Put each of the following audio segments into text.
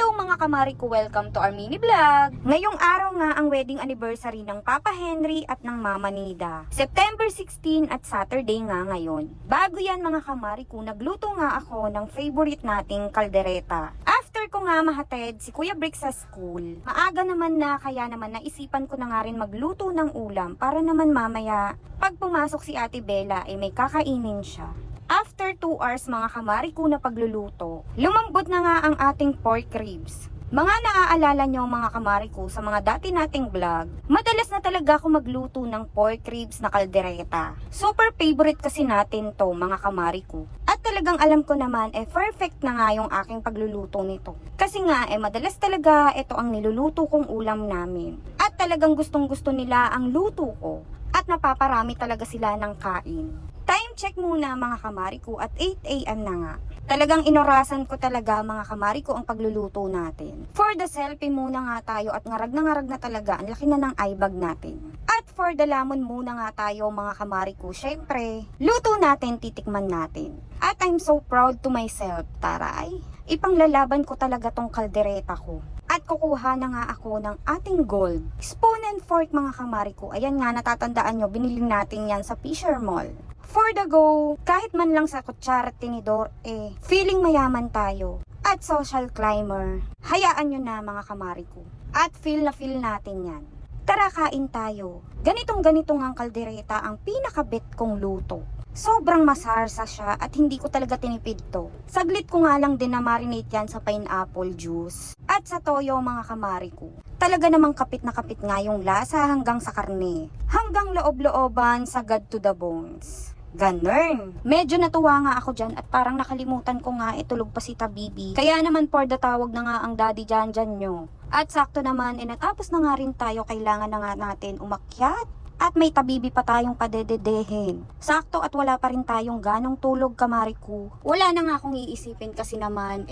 Hello mga kamari ko, welcome to our mini vlog. Ngayong araw nga ang wedding anniversary ng Papa Henry at ng Mama Nida. September 16 at Saturday nga ngayon. Bago yan mga kamari ko, nagluto nga ako ng favorite nating kaldereta. After ko nga mahatid si Kuya Brick sa school, maaga naman na kaya naman naisipan ko na nga rin magluto ng ulam para naman mamaya pag pumasok si Ate Bella ay may kakainin siya. After 2 hours mga kamari ko na pagluluto, lumambot na nga ang ating pork ribs. Mga naaalala nyo mga kamari ko sa mga dati nating vlog, madalas na talaga ako magluto ng pork ribs na kaldereta. Super favorite kasi natin to mga kamari ko. At talagang alam ko naman perfect na nga yung aking pagluluto nito. Kasi nga madalas talaga ito ang niluluto kong ulam namin. At talagang gustong gusto nila ang luto ko. At napaparami talaga sila ng kain. Time check muna mga kamari ko at 8 AM na nga. Talagang inorasan ko talaga mga kamari ko ang pagluluto natin. For the selfie muna nga tayo at ngarag na talaga ang laki na ng eye bag natin. At for the lamon muna nga tayo mga kamari ko. Syempre, luto natin, titikman natin. At I'm so proud to myself, taray. Ipanglalaban ko talaga tong kaldereta ko. At kukuha na nga ako ng ating gold. Spoon and fork mga kamari ko. Ayan nga, natatandaan nyo, binili natin yan sa Fisher Mall. For the go, kahit man lang sa kutsara at tinidor, feeling mayaman tayo. At social climber, hayaan nyo na mga kamari ko. At feel na feel natin yan. Tara kain tayo. Ganitong ang kaldereta ang pinakabet kong luto. Sobrang masarsa siya at hindi ko talaga tinipid to. Saglit ko nga lang din na marinate yan sa pineapple juice. At sa toyo mga kamari ko. Talaga namang kapit na kapit nga yung lasa hanggang sa karne. Hanggang loob-looban sa God to the bones. Ganun. Medyo natuwa nga ako dyan at parang nakalimutan ko nga itulog pa si Tabibi. Kaya naman for the tawag na nga ang daddy dyan nyo. At sakto naman, natapos na nga rin tayo, kailangan na nga natin umakyat. At may Tabibi pa tayong padededehin. Sakto at wala pa rin tayong ganong tulog kamari ko. Wala na nga akong iisipin kasi naman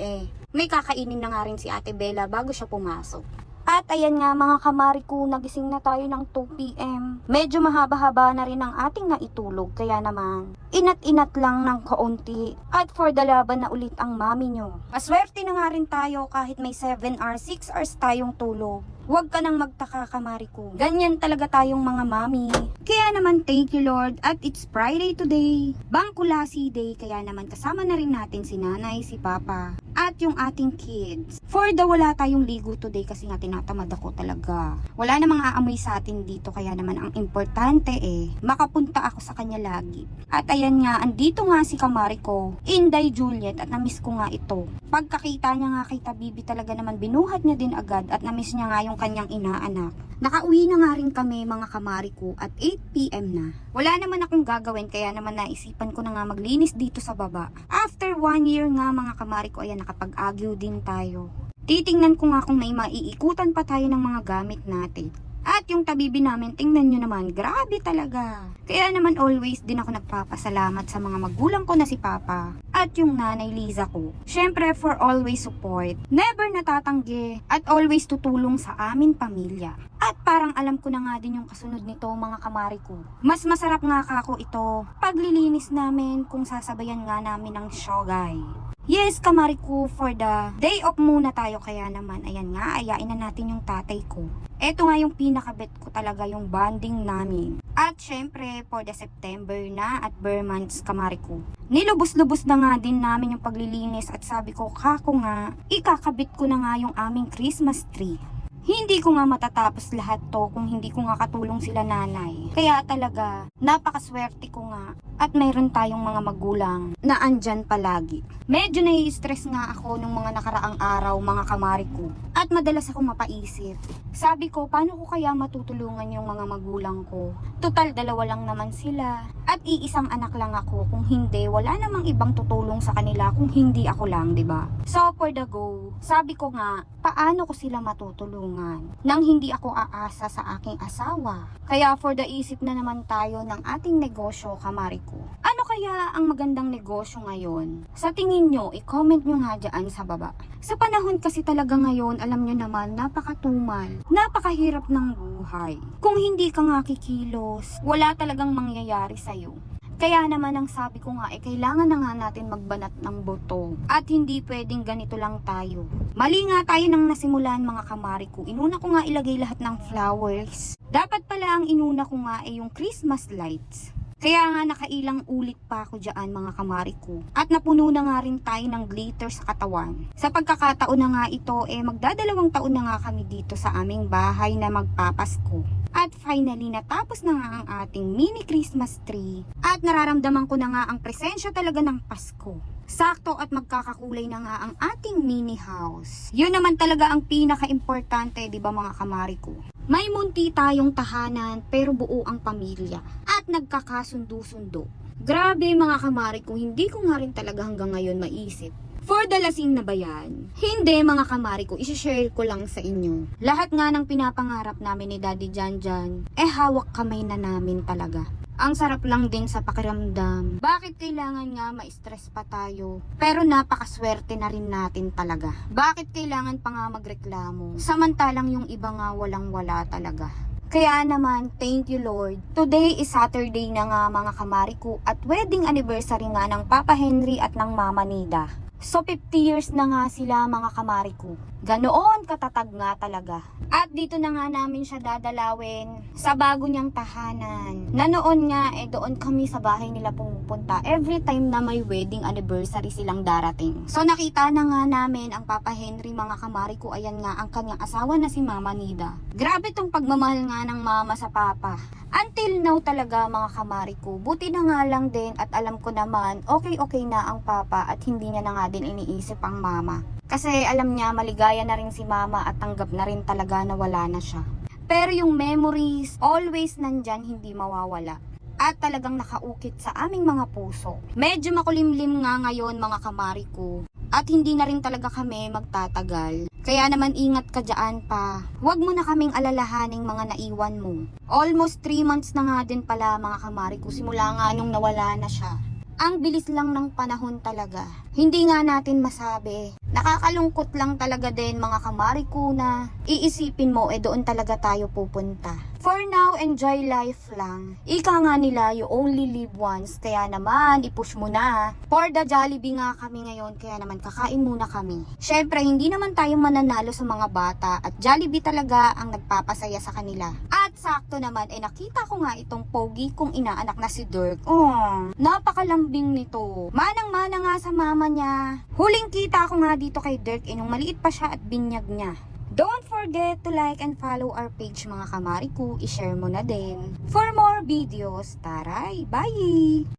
may kakainin na nga rin si Ate Bella bago siya pumasok. At ayan nga mga kamari ko, nagising na tayo ng 2 PM. Medyo mahaba-haba na rin ang ating naitulog, kaya naman inat-inat lang ng kaunti. At for the laban na ulit ang mami nyo. Maswerte na nga rin tayo kahit may 7 or 6 hours tayong tulog. Huwag ka nang magtaka kamari ko. Ganyan talaga tayong mga mami. Kaya naman thank you Lord at it's Friday today. Bangkulasi day, kaya naman kasama na rin natin si nanay, si papa at yung ating kids. For the wala tayong ligo today kasi nga tinatamad ako talaga. Wala namang aamoy sa atin dito, kaya naman ang importante makapunta ako sa kanya lagi. At ayan nga, andito nga si kamari ko, Inday Juliet, at namiss ko nga ito. Pagkakita niya nga kay Tabibi talaga naman binuhat niya din agad at namiss niya nga yung kanyang inaanak. Nakauwi na nga rin kami mga kamari ko at 8 PM na. Wala naman akong gagawin kaya naman naisipan ko na nga maglinis dito sa baba. After 1 year nga mga kamari ko, ayan, nakapag-agyo din tayo. Titingnan ko nga kung may maiikutan pa tayo ng mga gamit natin. At yung Tabibi namin, tingnan nyo naman, grabe talaga. Kaya naman always din ako nagpapasalamat sa mga magulang ko na si Papa at yung nanay Liza ko. Syempre for always support, never natatanggi at always tutulong sa amin pamilya. At parang alam ko na nga din yung kasunod nito mga kamari ko. Mas masarap nga kako ito paglilinis namin kung sasabayan nga namin ng syogay. Yes, kamari ko, for the day off muna tayo, kaya naman, ayan nga, ayain na natin yung tatay ko. Eto nga yung pinakabet ko talaga, yung bonding namin. At syempre, for the September na at bare months, kamari ko. Nilubos-lubos na nga din namin yung paglilinis at sabi ko, kako nga, ikakabit ko na nga yung aming Christmas tree. Hindi ko nga matatapos lahat to kung hindi ko nga katulong sila nanay. Kaya talaga, napakaswerte ko nga at mayroon tayong mga magulang na andyan palagi. Medyo nai-stress nga ako nung mga nakaraang araw mga kamari ko. At madalas ako mapaisip. Sabi ko, paano ko kaya matutulungan yung mga magulang ko? Total, 2 lang naman sila. At iisang anak lang ako. Kung hindi, wala namang ibang tutulong sa kanila kung hindi ako lang, 'di ba? So for the go, sabi ko nga, paano ko sila matutulungan nang hindi ako aasa sa aking asawa? Kaya for the isip na naman tayo ng ating negosyo, kamari ko. Ano kaya ang magandang negosyo ngayon? Sa tingin nyo, i-comment nyo nga dyan sa baba. Sa panahon kasi talaga ngayon, alam nyo naman, napakatumal, napakahirap ng buhay. Kung hindi ka nga kikilos, wala talagang mangyayari sa'yo. Kaya naman ang sabi ko nga, kailangan na nga natin magbanat ng buto. At hindi pwedeng ganito lang tayo. Mali nga tayo nang nasimulan mga kamari ko. Inuna ko nga ilagay lahat ng flowers. Dapat pala ang inuna ko nga ay yung Christmas lights. Kaya nga nakailang ulit pa ako dyan mga kamari ko. At napuno na nga rin tayo ng glitter sa katawan. Sa pagkakataon na nga ito, magdadalawang taon na nga kami dito sa aming bahay na magpapasko. At finally, natapos na nga ang ating mini Christmas tree. At nararamdaman ko na nga ang presensya talaga ng Pasko. Sakto at magkakakulay na nga ang ating mini house. Yun naman talaga ang pinaka-importante, di ba mga kamari ko? May munti tayong tahanan pero buo ang pamilya at nagkakasundo-sundo. Grabe mga kamari ko, hindi ko nga rin talaga hanggang ngayon maisip. For the lasing na ba yan? Hindi mga kamari ko, isishare ko lang sa inyo. Lahat nga ng pinapangarap namin ni Daddy Janjan, hawak kamay na namin talaga. Ang sarap lang din sa pakiramdam. Bakit kailangan nga ma-stress pa tayo? Pero napakaswerte na rin natin talaga. Bakit kailangan pa nga magreklamo? Samantalang yung iba nga walang-wala talaga. Kaya naman, thank you Lord. Today is Saturday na nga mga kamari ko at wedding anniversary nga ng Papa Henry at ng Mama Nida. So 50 years na nga sila mga kamari ko. Ganoon katatag nga talaga. At dito na nga namin siya dadalawin sa bago niyang tahanan. Na noon nga doon kami sa bahay nila pumupunta every time na may wedding anniversary silang darating. So nakita na nga namin ang Papa Henry mga kamari ko. Ayan nga ang kanyang asawa na si Mama Nida. Grabe tong pagmamahal nga ng mama sa papa. Until now talaga mga kamari ko. Buti na nga lang din at alam ko naman okay na ang papa at hindi niya na nga din iniisip ang mama. Kasi alam niya maligaya na rin si mama at tanggap na rin talaga na wala na siya. Pero yung memories always nandyan, hindi mawawala. At talagang nakaukit sa aming mga puso. Medyo makulimlim nga ngayon mga kamari ko. At hindi na rin talaga kami magtatagal. Kaya naman ingat ka dyan pa. Huwag mo na kaming alalahaning mga naiwan mo. Almost 3 months na nga din pala mga kamari ko simula nga nung nawala na siya. Ang bilis lang ng panahon talaga. Hindi nga natin masabi. Nakakalungkot lang talaga din mga kamari ko na iisipin mo doon talaga tayo pupunta. For now, enjoy life lang. Ika nga nila, you only live once. Kaya naman, ipush mo na. For the Jollibee nga kami ngayon, kaya naman kakain muna kami. Syempre, hindi naman tayo mananalo sa mga bata at Jollibee talaga ang nagpapasaya sa kanila. At sakto naman, nakita ko nga itong pogi kong inaanak na si Dirk. Napakalambing nito. Manang-mana nga sa mama niya. Huling kita ko nga dito kay Dirk, nung maliit pa siya at binyag niya. Don't forget to like and follow our page mga kamari ko. I-share mo na din. For more videos, taray! Bye!